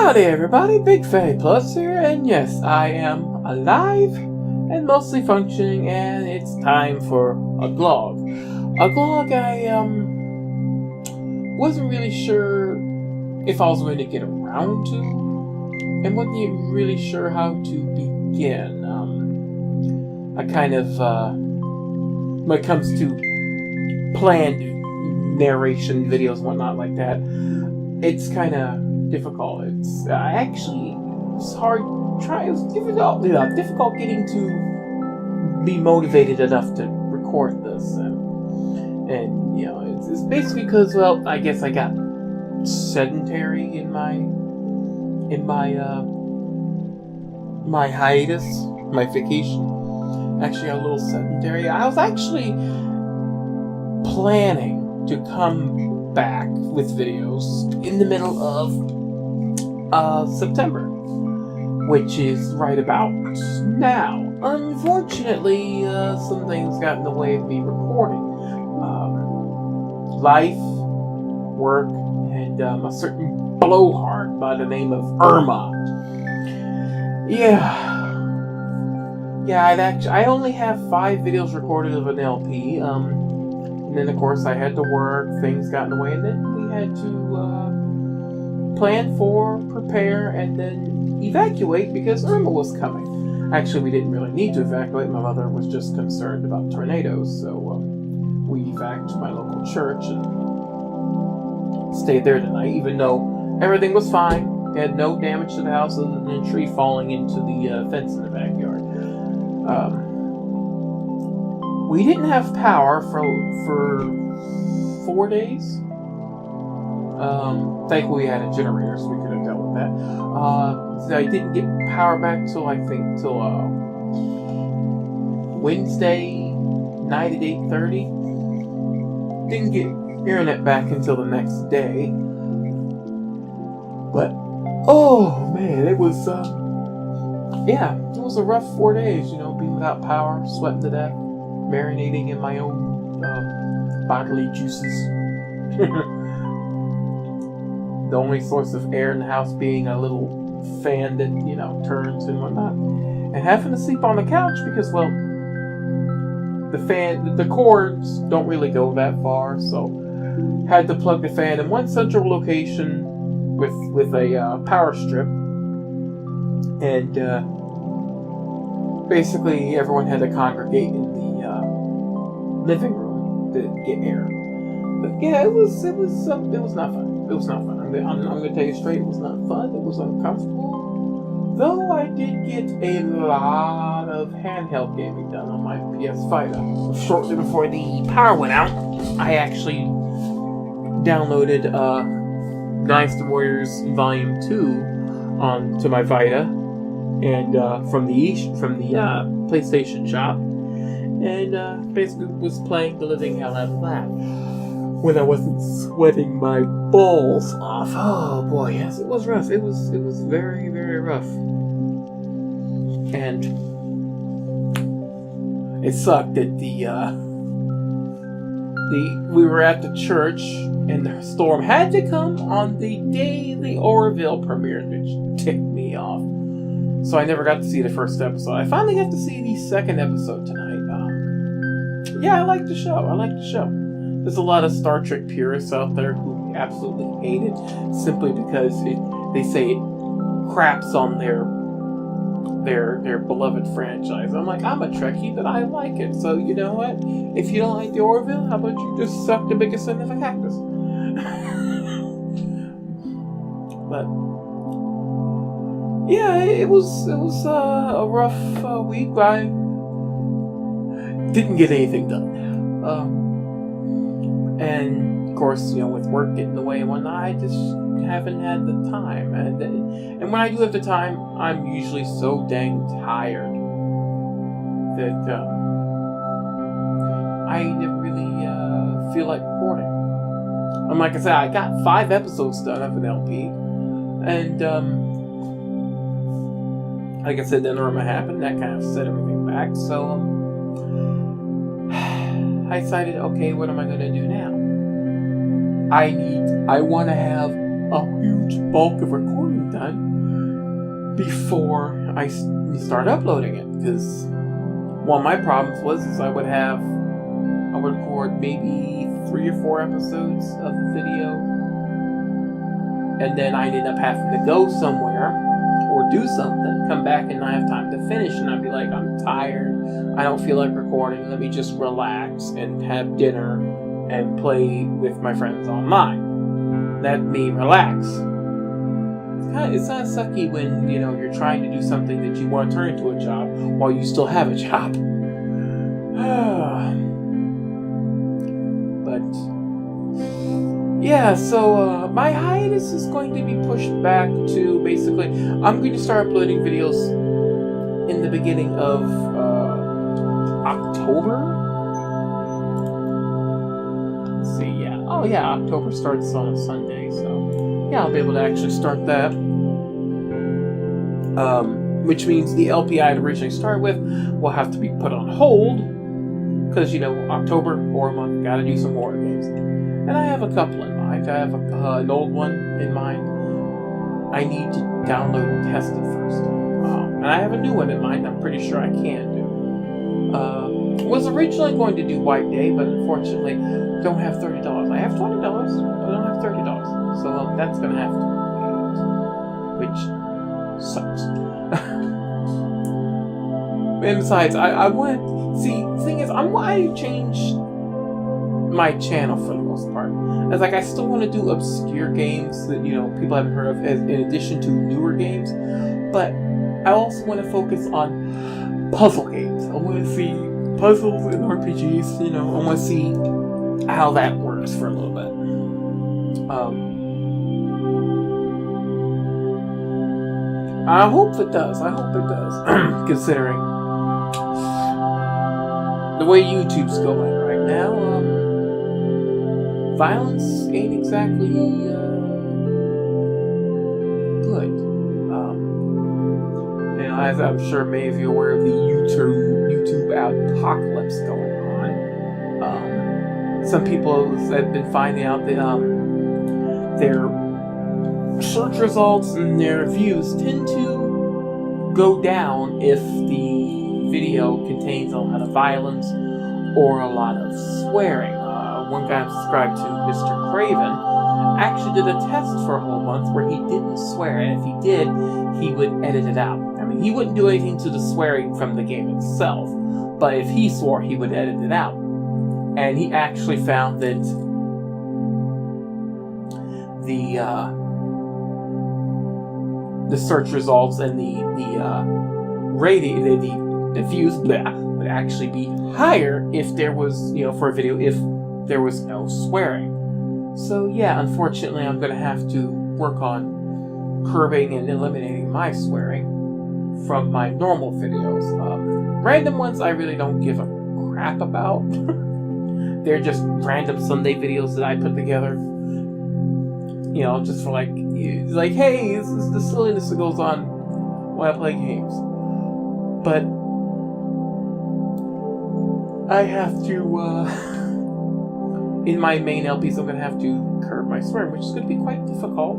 Howdy everybody, BygPhattyPlus here, and yes, I am alive and mostly functioning, and it's time for a glog. A glog I wasn't really sure if I was going to get around to, and wasn't really sure how to begin. I kind of, when it comes to planned narration videos and whatnot like that, it's kind of difficult. It's difficult getting to be motivated enough to record this, and you know, it's basically because, well, I guess I got sedentary in my hiatus, my vacation. Actually, got a little sedentary. I was actually planning to come back with videos in the middle of September, which is right about now. Unfortunately, some things got in the way of me recording. Life, work, and a certain blowhard by the name of Irma. I only have 5 videos recorded of an LP. And then, of course, I had to work, things got in the way, and then we had to plan for, prepare, and then evacuate because Irma was coming. Actually, we didn't really need to evacuate. My mother was just concerned about tornadoes, so we evacuated to my local church and stayed there tonight, even though everything was fine. We had no damage to the house other than a tree falling into the fence in the backyard. We didn't have power for 4 days. Thankfully we had a generator, so we could have dealt with that. So I didn't get power back till Wednesday night at 8:30. Didn't get internet back until the next day. But oh man, it was a rough 4 days. You know, being without power, sweating to death, marinating in my own bodily juices. The only source of air in the house being a little fan that, you know, turns and whatnot. And having to sleep on the couch because, well, the cords don't really go that far, so had to plug the fan in one central location with a power strip. And basically everyone had to congregate in the living room to get air. But yeah, it was not fun. It was not fun. I'm going to tell you straight, it was not fun. It was uncomfortable. Though I did get a lot of handheld gaming done on my PS Vita. Shortly before the power went out, I actually downloaded Dynasty Warriors Volume 2 onto my Vita, and from the PlayStation shop, and basically was playing the living hell out of that when I wasn't sweating my balls off. Oh boy, yes, it was rough. It was very, very rough. And it sucked that we were at the church and the storm had to come on the day the Orville premiered, which ticked me off. So I never got to see the first episode. I finally got to see the second episode tonight. I like the show. There's a lot of Star Trek purists out there who absolutely hate it simply because they say it craps on their beloved franchise. I'm like, I'm a Trekkie, but I like it. So you know what? If you don't like the Orville, how about you just suck the biggest end of a cactus? But yeah, it was a rough week. I didn't get anything done. And of course, you know, with work getting in the way and whatnot, I just haven't had the time. And when I do have the time, I'm usually so dang tired that I never really feel like recording. And like I said, I got 5 episodes done of an LP, and like I said, then Irma happened. That kind of set everything back. So I decided, okay, what am I going to do now? I want to have a huge bulk of recording done before I start uploading it. Because one of my problems was I would record maybe 3 or 4 episodes of the video, and then I'd end up having to go somewhere or do something, come back and not have time to finish, and I'd be like, I'm tired, I don't feel like recording, let me just relax and have dinner and play with my friends online. Let me relax. It's kind of sucky when, you're trying to do something that you want to turn into a job while you still have a job. But yeah, so my hiatus is going to be pushed back to basically, I'm going to start uploading videos in the beginning of October. Let's see, yeah. Oh yeah, October starts on a Sunday, so yeah, I'll be able to actually start that. Which means the LP I had originally started with will have to be put on hold, because, October, horror month, gotta do some horror games. And I have a couple in mind. I have an old one in mind. I need to download and test it first. And I have a new one in mind I'm pretty sure I can do. Was originally going to do White Day, but unfortunately don't have $30. I have $20, but I don't have $30. So that's going to have to wait, which sucks. And besides, I want to see, the thing is, I want to change my channel for the most part. It's like I still want to do obscure games that, people haven't heard of in addition to newer games, but I also want to focus on puzzle games. I want to see puzzles and RPGs, I want to see how that works for a little bit. I hope it does. Considering the way YouTube's going right now, violence ain't exactly good. As I'm sure many of you are aware of the YouTube apocalypse going on. Some people have been finding out that their search results and their views tend to go down if the video contains a lot of violence or a lot of swearing. One guy I'm subscribed to, Mr. Craven, actually did a test for a whole month where he didn't swear, and if he did, he would edit it out. I mean, he wouldn't do anything to the swearing from the game itself, but if he swore, he would edit it out. And he actually found that the search results and the rating, the views would actually be higher if there was, for a video, if there was no swearing. So yeah, unfortunately, I'm going to have to work on curbing and eliminating my swearing from my normal videos. Random ones I really don't give a crap about. They're just random Sunday videos that I put together. Just for like, hey, this is the silliness that goes on when I play games. But I have to, in my main LPs, I'm going to have to curb my swearing, which is going to be quite difficult,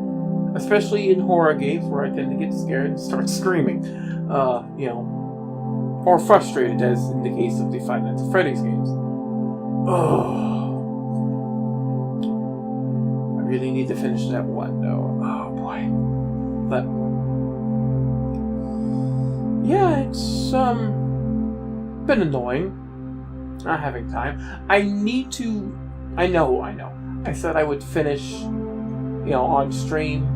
especially in horror games where I tend to get scared and start screaming, or frustrated, as in the case of the Five Nights at Freddy's games. Oh. I really need to finish that one, though. Oh, boy. But yeah, it's, been annoying not having time. I know. I said I would finish, on stream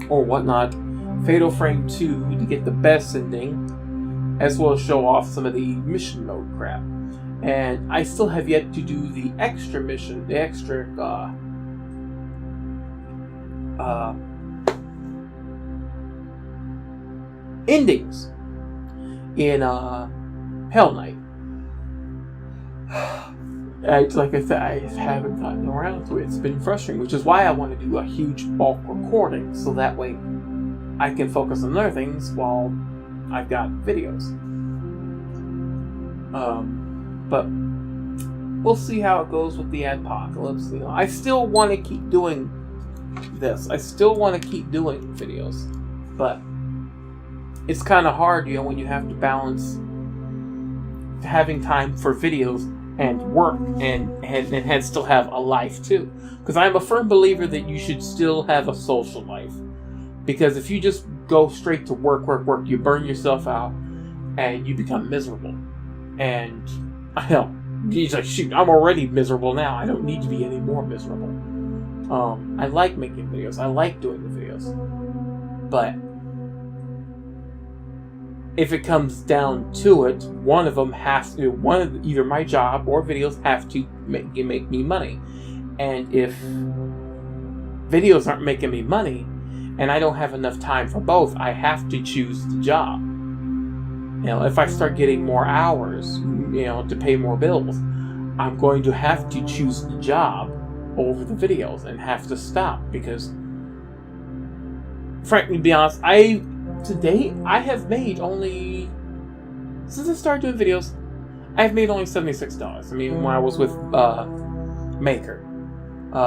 or whatnot, Fatal Frame 2 to get the best ending, as well as show off some of the mission mode crap. And I still have yet to do the extra mission, the extra, endings in, Hell Knight. Like I said, I haven't gotten around to it. It's been frustrating, which is why I want to do a huge bulk recording, so that way I can focus on other things while I've got videos. But we'll see how it goes with the apocalypse. I still want to keep doing this. I still want to keep doing videos, but it's kind of hard, when you have to balance having time for videos and work and still have a life too. Because I'm a firm believer that you should still have a social life. Because if you just go straight to work, you burn yourself out and you become miserable. And I know, he's like, shoot, I'm already miserable now. I don't need to be any more miserable. I like making videos. I like doing the videos. But if it comes down to it, one of them has to, either my job or videos have to make me money. And if videos aren't making me money, and I don't have enough time for both, I have to choose the job. If I start getting more hours, to pay more bills, I'm going to have to choose the job over the videos and have to stop because, frankly, to be honest, to date, I have made only, since I started doing videos, I've made only $76. I mean, when I was with Maker,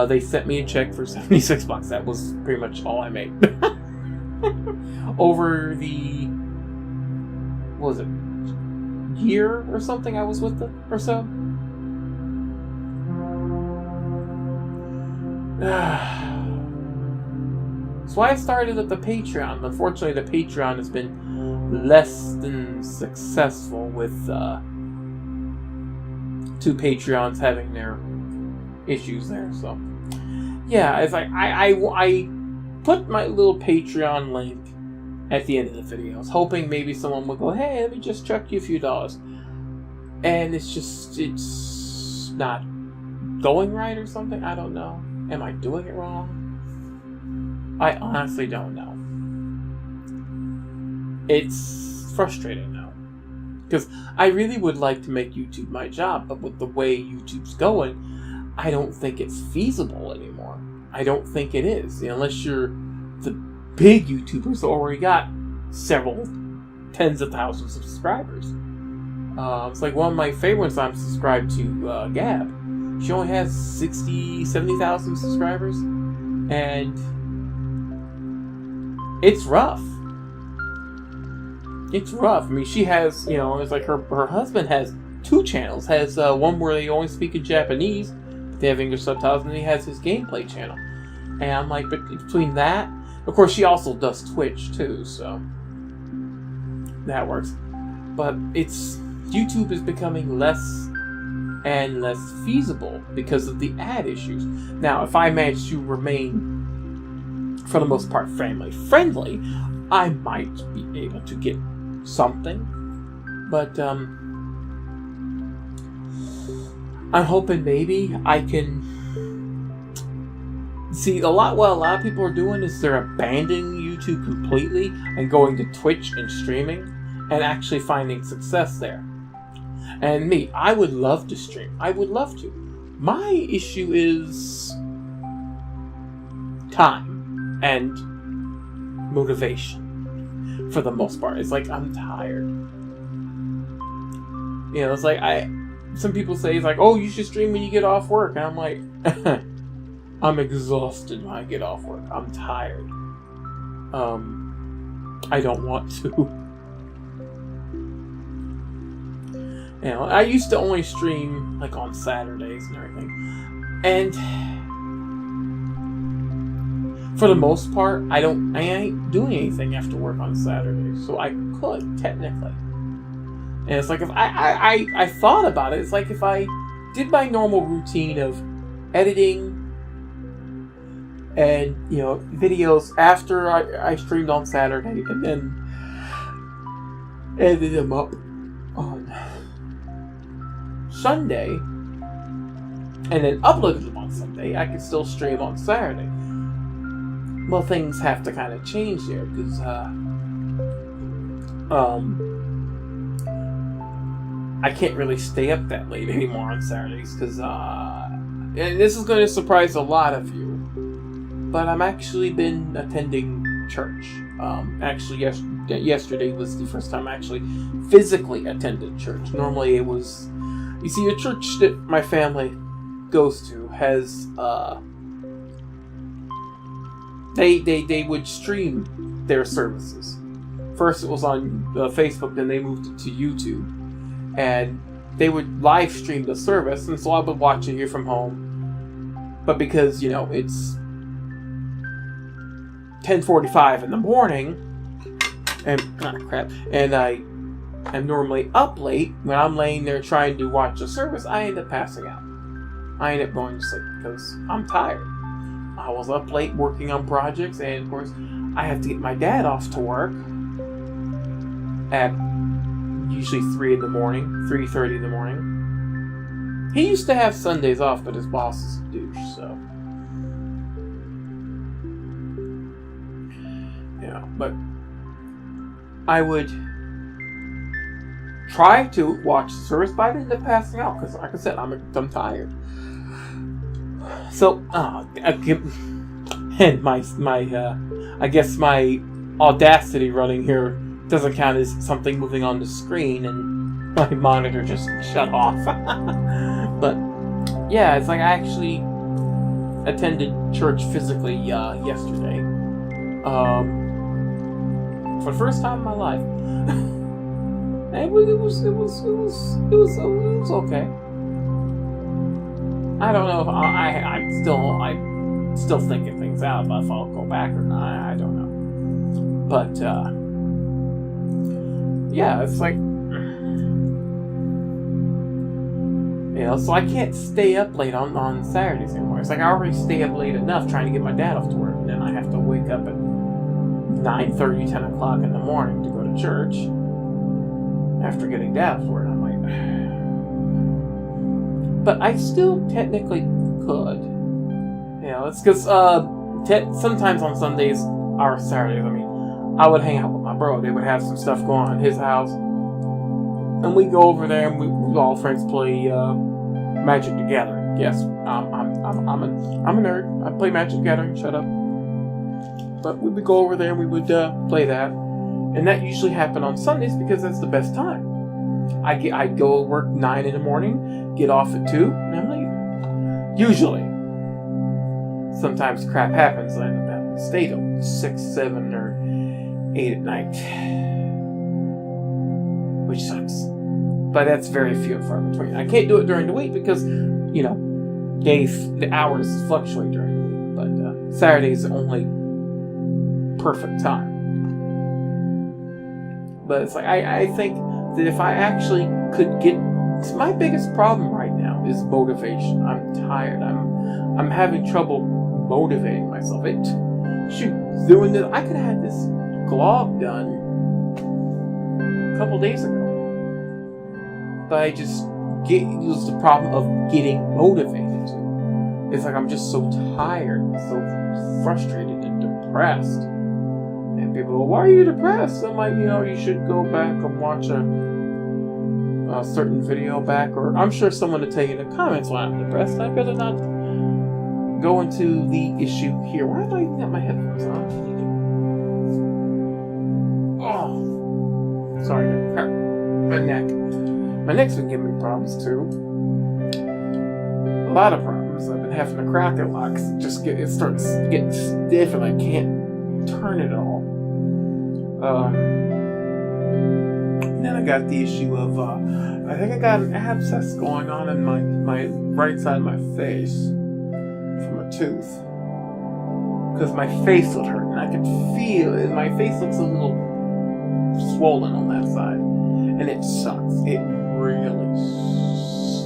they sent me a check for $76. That was pretty much all I made. Over the, what was it, year or something I was with them, or so? That's why I started at the Patreon. Unfortunately, the Patreon has been less than successful with 2 Patreons having their issues there. So, yeah, it's like I put my little Patreon link at the end of the video. I was hoping maybe someone would go, hey, let me just chuck you a few dollars. And it's not going right or something. I don't know. Am I doing it wrong? I honestly don't know. It's frustrating now. Because I really would like to make YouTube my job, but with the way YouTube's going, I don't think it's feasible anymore. I don't think it is. Unless you're the big YouTubers who already got several tens of thousands of subscribers. It's like one of my favorites I'm subscribed to, Gab. She only has 60, 70,000 subscribers. And it's rough. It's rough. I mean, she has, it's like her husband has 2 channels. Has one where they only speak in Japanese, but they have English subtitles, and he has his gameplay channel. And I'm like, but between that, of course, she also does Twitch too, so that works. But YouTube is becoming less and less feasible because of the ad issues. Now, if I manage to remain, for the most part, family friendly, I might be able to get something. But I'm hoping maybe I can see a lot. What a lot of people are doing is they're abandoning YouTube completely and going to Twitch and streaming and actually finding success there. And me, I would love to stream. I would love to. My issue is time and motivation for the most part. It's like I'm tired. It's like some people say it's like, oh, you should stream when you get off work. And I'm like, I'm exhausted when I get off work. I'm tired. I don't want to. I used to only stream like on Saturdays and everything. And for the most part, I ain't doing anything after work on Saturdays. So I could, technically. And it's like if I thought about it, it's like if I did my normal routine of editing and, videos after I streamed on Saturday and then edited them up on Sunday and then uploaded them on Sunday, I could still stream on Saturday. Well, things have to kind of change there because I can't really stay up that late anymore on Saturdays because and this is going to surprise a lot of you, but I'm actually been attending church. Actually, yesterday was the first time I actually physically attended church. Normally it was, you see, the church that my family goes to has they would stream their services. First it was on Facebook, then they moved it to YouTube, and they would live stream the service, and so I would watch it here from home. But because, it's 10:45 in the morning, and I'm normally up late, when I'm laying there trying to watch the service, I end up passing out. I end up going to sleep because I'm tired. I was up late working on projects, and of course, I have to get my dad off to work at usually 3:30 in the morning. He used to have Sundays off, but his boss is a douche, so. But I would try to watch the service, but I ended up passing out because, like I said, I'm tired. So, and I guess my Audacity running here doesn't count as something moving on the screen, and my monitor just shut off. But yeah, it's like I actually attended church physically yesterday, for the first time in my life. And it was okay. I don't know if I'm still thinking things out about if I'll go back or not. I don't know. But yeah, it's like, so I can't stay up late on Saturdays anymore. It's like I already stay up late enough trying to get my dad off to work, and then I have to wake up at 9:30, 10 o'clock in the morning to go to church after getting dad off to work. I'm like, but I still technically could. It's because sometimes on Sundays or Saturdays, I would hang out with my bro. They would have some stuff going on at his house, and we go over there and we all friends play Magic the Gathering. Yes, I'm a nerd. I play Magic the Gathering. Shut up. But we would go over there and we would play that, and that usually happened on Sundays because that's the best time. I'd go work 9 in the morning, get off at 2, and I'm leaving. Usually. Sometimes crap happens. I end up having to stay till 6, 7, or 8 at night, which sucks. But that's very few and far between. I can't do it during the week because, the hours fluctuate during the week. But Saturday's the only perfect time. But it's like I think that if I actually could get, my biggest problem right now is motivation. I'm tired. I'm having trouble motivating myself. Doing this, I could have had this glog done a couple days ago, but it was the problem of getting motivated. It's like I'm just so tired, so frustrated and depressed. And people go, "Why are you depressed?" I'm like, you should go back and watch a certain video back, or I'm sure someone will tell you in the comments why I'm depressed. I better not go into the issue here. Why am I even got my headphones on? Oh, sorry, my neck. My neck's been giving me problems too. A lot of problems. I've been having to crack it a lot because it starts getting stiff and I can't turn it at all. And then I got the issue of I think I got an abscess going on in my right side of my face from a tooth, because my face was hurting. I could feel it. My face looks a little swollen on that side, and it sucks. It really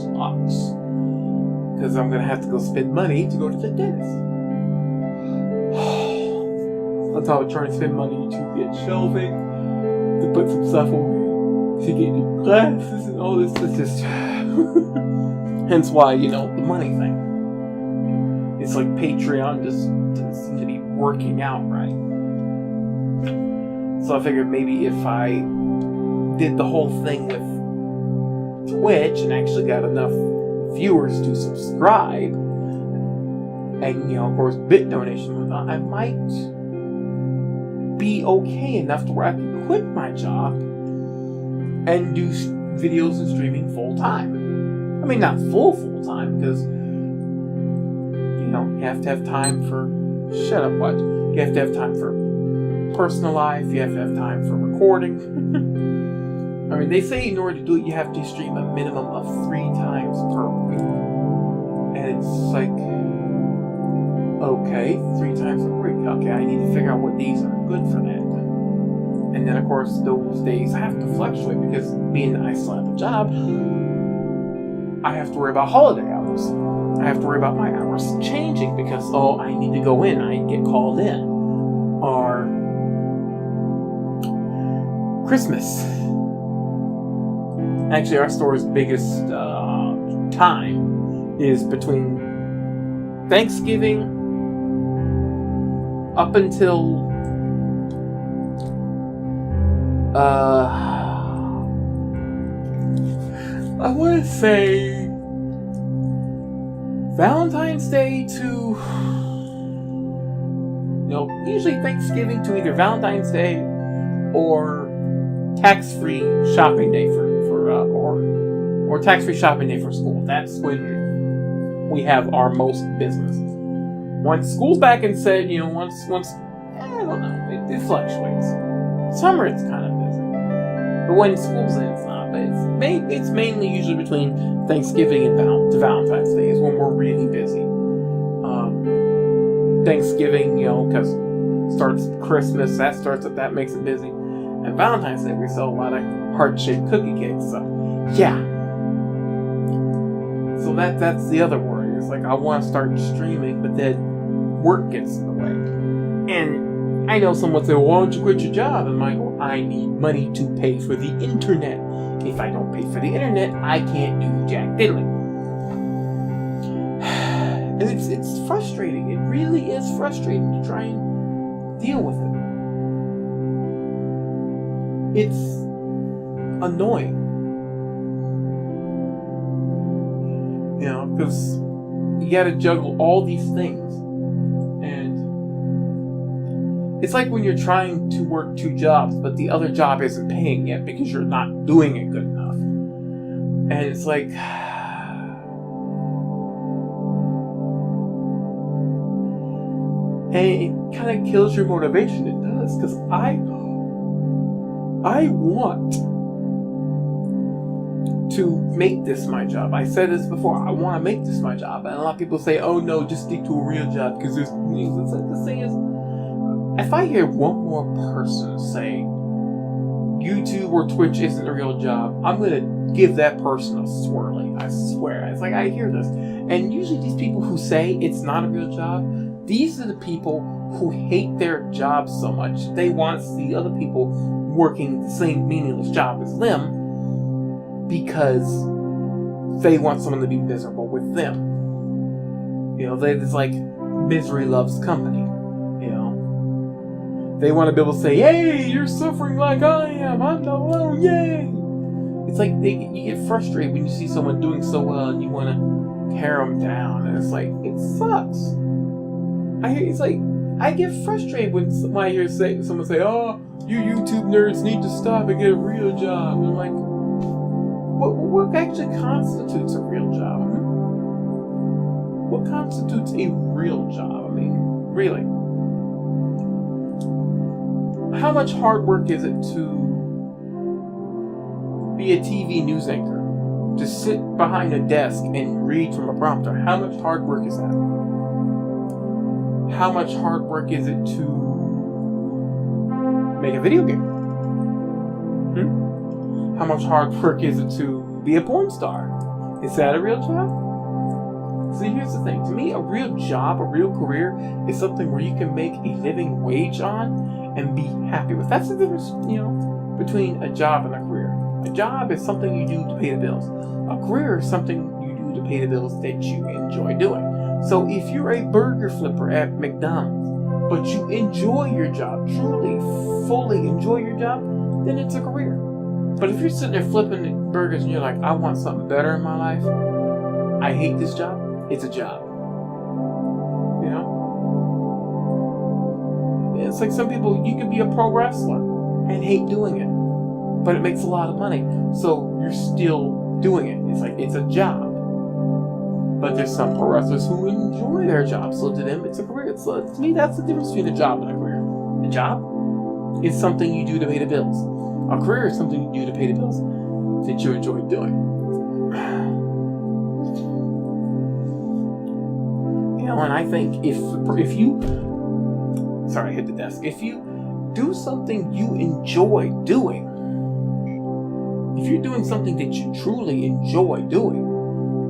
sucks, because I'm gonna have to go spend money to go to the dentist. That's how I'm trying to spend money to get shelving, to put some stuff away, to get new glasses and all this. It's just hence why, the money thing. It's like Patreon just doesn't seem to be working out right. So I figured maybe if I did the whole thing with Twitch and actually got enough viewers to subscribe, and of course bit donation, I might be okay enough to where I can quit my job and do videos and streaming full time. I mean, not full time, because you have to have time for. Shut up, what? You You have to have time for personal life. You have to have time for recording. I mean, they say in order to do it, you have to stream a minimum of 3 times per week. And it's like, okay, 3 times a week. Okay, I need to figure out what days are good for that. And then, of course, those days have to fluctuate because being I still have a job, I have to worry about holiday hours. I have to worry about my hours changing because, oh, I need to go in. I get called in. Or Christmas. Actually, our store's biggest time is between Thanksgiving up until I want to say Valentine's Day to, usually Thanksgiving to either Valentine's Day or tax-free shopping day or tax-free shopping day for school. That's when we have our most business. Once school's back and said, once I don't know, it fluctuates. Summer it's kind of busy, but when school's in, it's not. But it's mainly usually between Thanksgiving and Valentine's Day is when we're really busy. Thanksgiving, because starts Christmas, that makes it busy. And Valentine's Day, we sell a lot of heart-shaped cookie cakes. So, yeah. So that's the other worry. It's like I want to start streaming, but then work gets in the way. And I know someone say, well, why don't you quit your job? And I go, I need money to pay for the internet. If I don't pay for the internet, I can't do jack diddly. And it's frustrating. It really is frustrating to try and deal with it. It's annoying. Because you gotta juggle all these things. And it's like when you're trying to work 2 jobs, but the other job isn't paying yet because you're not doing it good enough. And it's like, and it kind of kills your motivation. It does, because I want to make this my job. I said this before. I want to make this my job. And a lot of people say, oh no, just stick to a real job because there's news. It's like, the thing is, if I hear one more person say YouTube or Twitch isn't a real job, I'm going to give that person a swirly. I swear. It's like, I hear this. And usually these people who say it's not a real job, these are the people who hate their job so much. They want to see other people working the same meaningless job as them because they want someone to be miserable with them. It's like misery loves company. They want to be able to say, hey, you're suffering like I am. I'm not alone. Yay. It's like you get frustrated when you see someone doing so well and you want to tear them down. And it's like, it sucks. I get frustrated when I hear someone say, oh, you YouTube nerds need to stop and get a real job. And I'm like, what actually constitutes a real job? What constitutes a real job? I mean, really. How much hard work is it to be a TV news anchor? To sit behind a desk and read from a prompter? How much hard work is that? How much hard work is it to make a video game? How much hard work is it to be a porn star? Is that a real job? See, here's the thing. To me, a real job, a real career, is something where you can make a living wage on and be happy with. That's the difference, between a job and a career. A job is something you do to pay the bills. A career is something you do to pay the bills that you enjoy doing. So if you're a burger flipper at McDonald's, but you enjoy your job, truly, fully enjoy your job, then it's a career. But if you're sitting there flipping burgers and you're like, I want something better in my life, I hate this job, it's a job. It's like some people, you could be a pro wrestler and hate doing it, but it makes a lot of money, so you're still doing it. It's like, it's a job. But there's some pro wrestlers who enjoy their job, so to them it's a career. So to me, that's the difference between a job and a career. A job is something you do to pay the bills. A career is something you do to pay the bills that you enjoy doing. You know, and I think if you, sorry, I hit the desk. If you do something you enjoy doing, if you're doing something that you truly enjoy doing,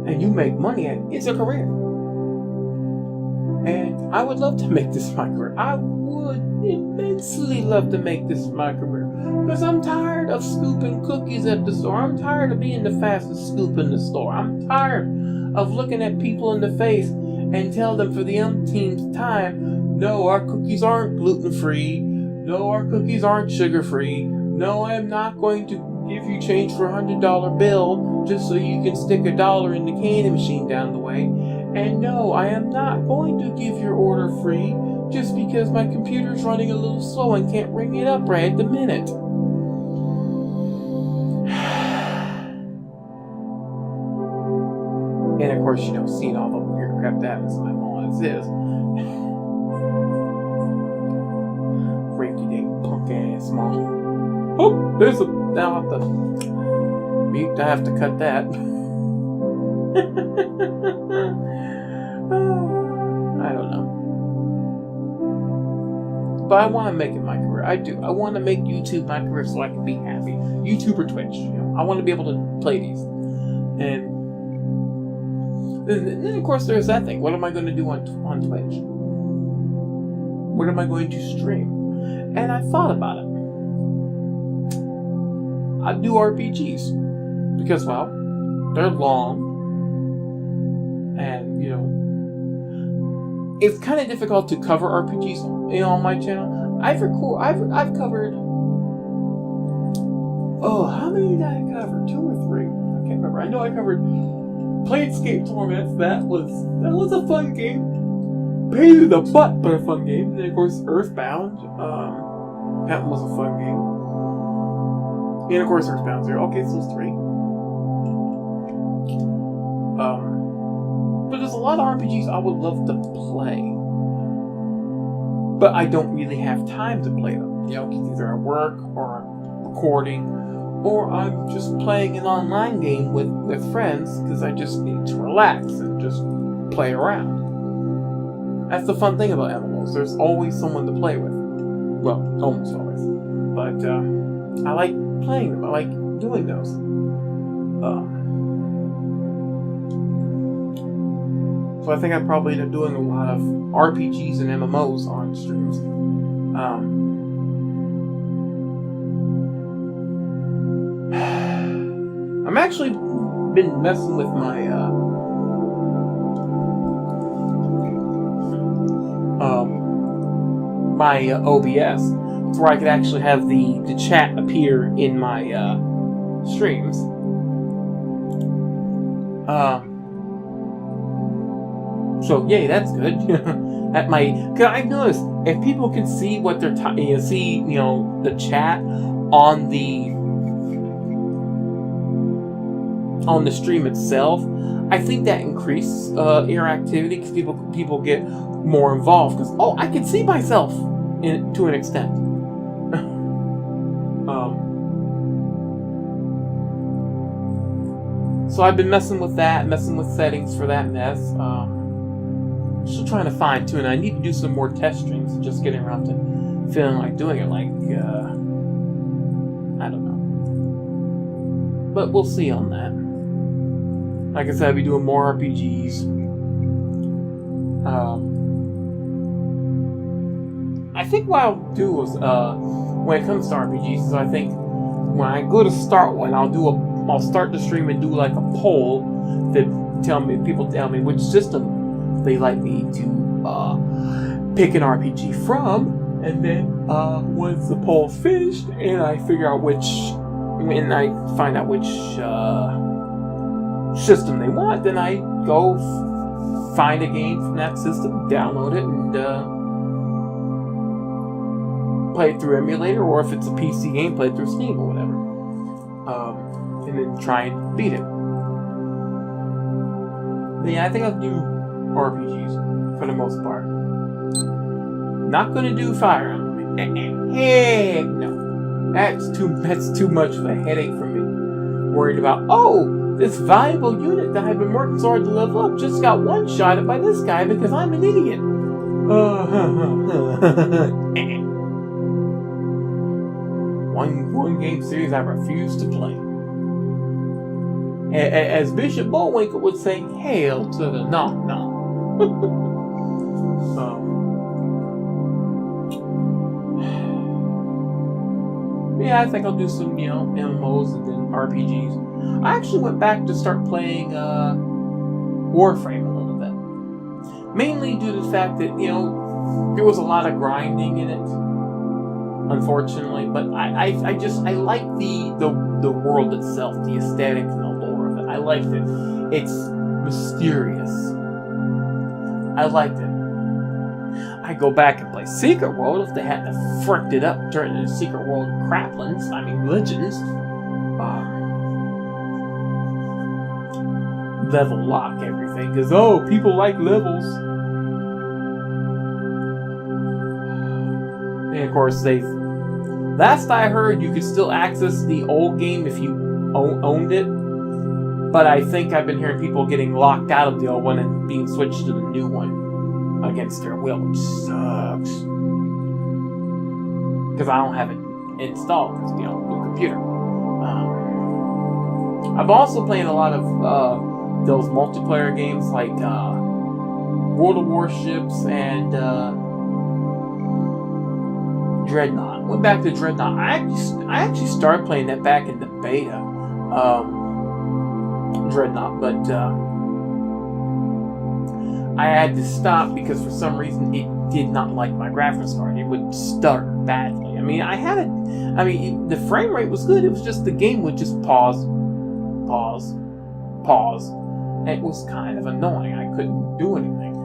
and you make money at it, it's a career. And I would love to make this my career. I would immensely love to make this my career. Because I'm tired of scooping cookies at the store. I'm tired of being the fastest scoop in the store. I'm tired of looking at people in the face and tell them for the umpteenth time, no, our cookies aren't gluten-free. No, our cookies aren't sugar-free. No, I'm not going to give you change for a $100 bill just so you can stick $1 in the candy machine down the way. And no, I am not going to give your order free just because my computer's running a little slow and can't ring it up right at the minute. And of course, you know, seeing all the weird crap that happens in my mall as is. Rinky-dink punk ass mall. Oh, there's a... I'll have to mute. I have to cut that. I don't know. But I want to make it my career. I do. I want to make YouTube my career so I can be happy. YouTube or Twitch. You know, I want to be able to play these. And then of course, there's that thing. What am I going to do on Twitch? What am I going to stream? And I thought about it. I do RPGs because, well, they're long, and you know, it's kind of difficult to cover RPGs, you know, on my channel. I've covered. Oh, how many did I cover? 2 or 3? I can't remember. I know I covered Planescape Torments. That was a fun game. Pain in the butt, but a fun game. And then, of course, Earthbound. That was a fun game. And of course, Earthbound 0. Okay, so it's 3. But there's a lot of RPGs I would love to play, but I don't really have time to play them. You know, either at work or I'm recording, or I'm just playing an online game with friends because I just need to relax and just play around. That's the fun thing about MMOs. There's always someone to play with. Well, almost always. But I like playing them. I like doing those. So I think I probably end up doing a lot of RPGs and MMOs on streams. I'm actually been messing with my my OBS, where I could actually have the chat appear in my streams. So yay, that's good. That might, cause I've noticed if people can see what they're see, you know, the chat on the stream itself, I think that increases interactivity because people get more involved. Because I can see myself to an extent. So I've been messing with settings for that mess. Still trying to fine tune. I need to do some more test streams. Just getting around to feeling like doing it. Like I don't know, but we'll see on that. Like I said, I'll be doing more RPGs. I think what I'll do is, when it comes to RPGs, is I think when I go to start one, I'll start the stream and do like a poll that people tell me which system they like me to pick an RPG from, and then once the poll's finished and I figure out when I find out which system they want, then I go find a game from that system, download it, and play it through emulator, or if it's a PC game, play it through Steam or whatever, and then try and beat it. But yeah, I think I'll do RPGs for the most part. Not gonna do Fire Emblem. Heck no. That's too much of a headache for me. Worried about, oh, this valuable unit that I've been working so hard to level up just got one-shotted by this guy because I'm an idiot. One game series I refuse to play. As Bishop Bullwinkle would say, hail to the knock-knock. Yeah, I think I'll do some, MMOs and then RPGs. I actually went back to start playing Warframe a little bit. Mainly due to the fact that, there was a lot of grinding in it, unfortunately. But I like the world itself, the aesthetic and the lore of it. I liked it. It's mysterious. I liked it. I go back and play Secret World if they had to fricked it up, turn it into Secret World Craplins. I mean, Legends. Level lock everything, because, people like levels. And of course, last I heard, you could still access the old game if you owned it. But I think I've been hearing people getting locked out of the old one and being switched to the new one against their will, which sucks. Because I don't have it installed, because, the computer. I've also played a lot of those multiplayer games like World of Warships and Dreadnought. Went back to Dreadnought. I actually started playing that back in the beta. Dreadnought, but I had to stop because for some reason it did not like my graphics card. It would stutter badly. I mean, the frame rate was good. It was just the game would just pause. And it was kind of annoying. I couldn't do anything.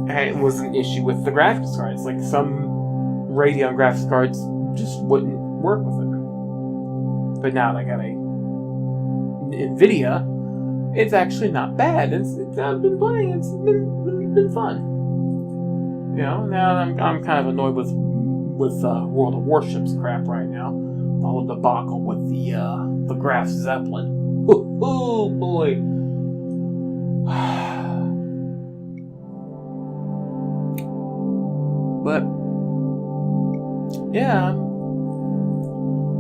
And it was an issue with the graphics cards. Like some Radeon graphics cards just wouldn't work with it. But now that I got a NVIDIA, it's actually not bad. I've been playing. It's been fun. Now I'm kind of annoyed with World of Warships crap right now. The whole debacle with the Graf Zeppelin. Oh boy. But yeah,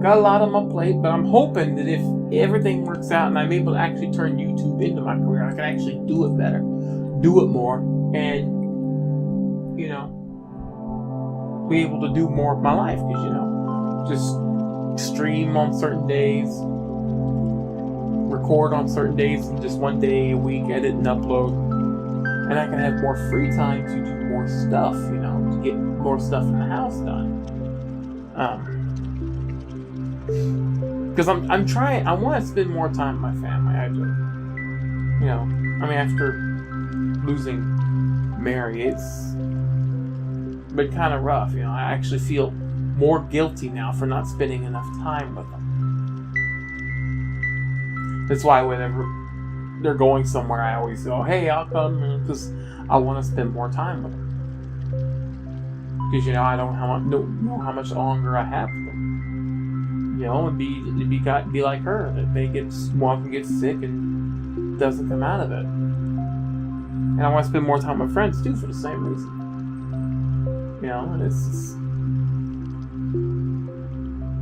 got a lot on my plate, but I'm hoping that if everything works out and I'm able to actually turn YouTube into my career, I can actually do it better, do it more, and be able to do more of my life. Because just stream on certain days, record on certain days, and just one day a week edit and upload, and I can have more free time to do more stuff. To get more stuff in the house done. Because I'm trying. I want to spend more time with my family. I do. After losing Mary, it's been kind of rough. I actually feel more guilty now for not spending enough time with them. That's why whenever they're going somewhere, I always go, "Hey, I'll come," because I want to spend more time with them. Because I don't know how much longer I have with them. And be like her, that one can get sick and doesn't come out of it. And I want to spend more time with friends too for the same reason. And it's just,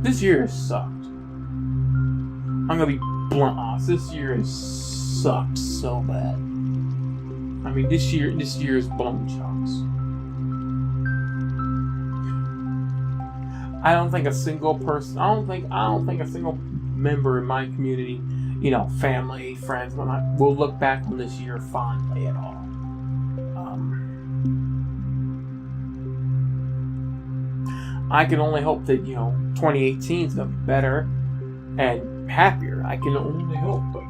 this year has sucked. I'm gonna be blunt honest. This year has sucked so bad. This year is blown chunks. I don't think a single person. I don't think a single member in my community, family, friends, will look back on this year fondly at all. I can only hope that 2018 is gonna be better and happier. I can only hope, but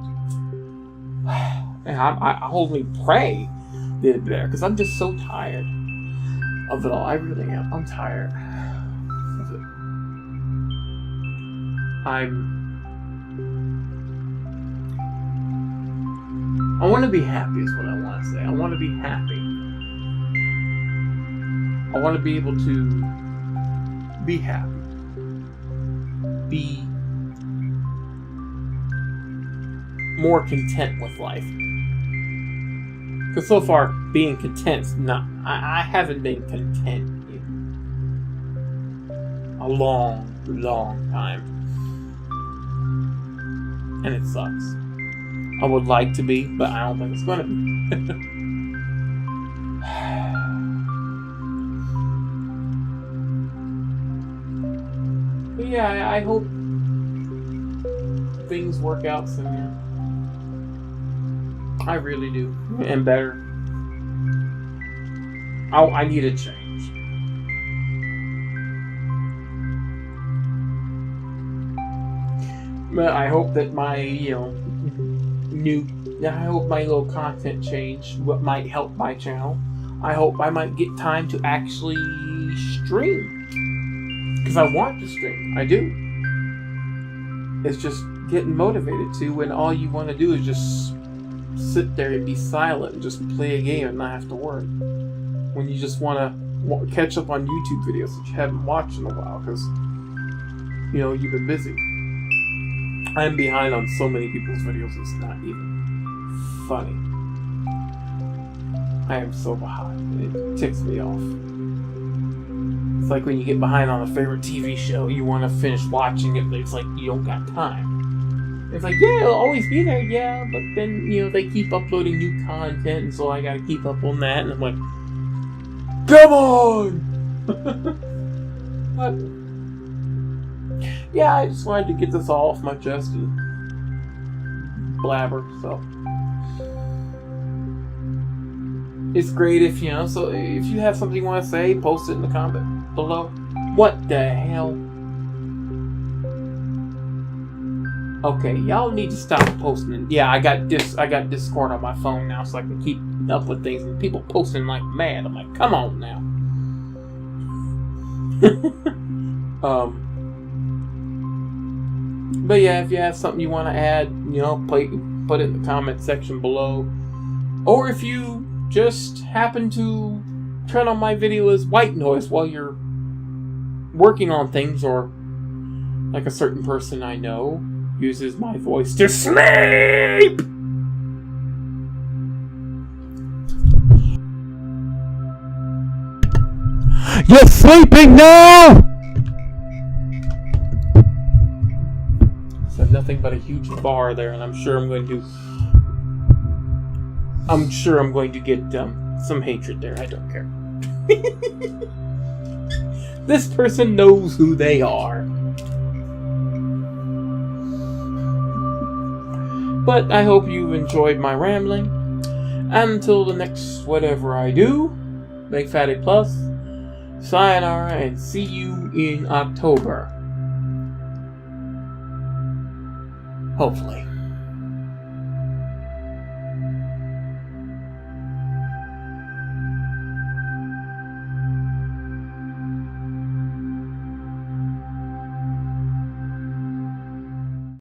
and I only pray that it's better because I'm just so tired of it all. I really am. I'm tired. I want to be happy is what I want to say. I want to be happy. I want to be able to be happy. Be more content with life. Because so far, being content's not... I haven't been content in a long, long time. And it sucks. I would like to be, but I don't think it's going to be. But yeah, I hope things work out soon. I really do. And better. I need a change. But I hope that my, I hope my little content change what might help my channel. I hope I might get time to actually stream. Because I want to stream. I do. It's just getting motivated to when all you want to do is just sit there and be silent and just play a game and not have to work. When you just want to catch up on YouTube videos that you haven't watched in a while because, you've been busy. I'm behind on so many people's videos, it's not even funny. I am so behind. It ticks me off. It's like when you get behind on a favorite TV show, you want to finish watching it, but it's like you don't got time. It's like, yeah, it'll always be there, yeah, but then, they keep uploading new content, and so I gotta keep up on that, and I'm like, come on! But, yeah, I just wanted to get this all off my chest and blabber, so. It's great if, so if you have something you want to say, post it in the comment below. What the hell? Okay, y'all need to stop posting. Yeah, I got Discord on my phone now, so I can keep up with things. And people posting like mad. I'm like, come on now. But yeah, if you have something you want to add, put it in the comment section below. Or if you just happen to turn on my video as white noise while you're working on things, or like a certain person I know uses my voice to sleep! You're sleeping now! So nothing but a huge bar there, and I'm sure I'm going to get some hatred there. I don't care. This person knows who they are. But I hope you've enjoyed my rambling. And until the next whatever I do, BygPhattyPlus, sayonara, and see you in October. Hopefully.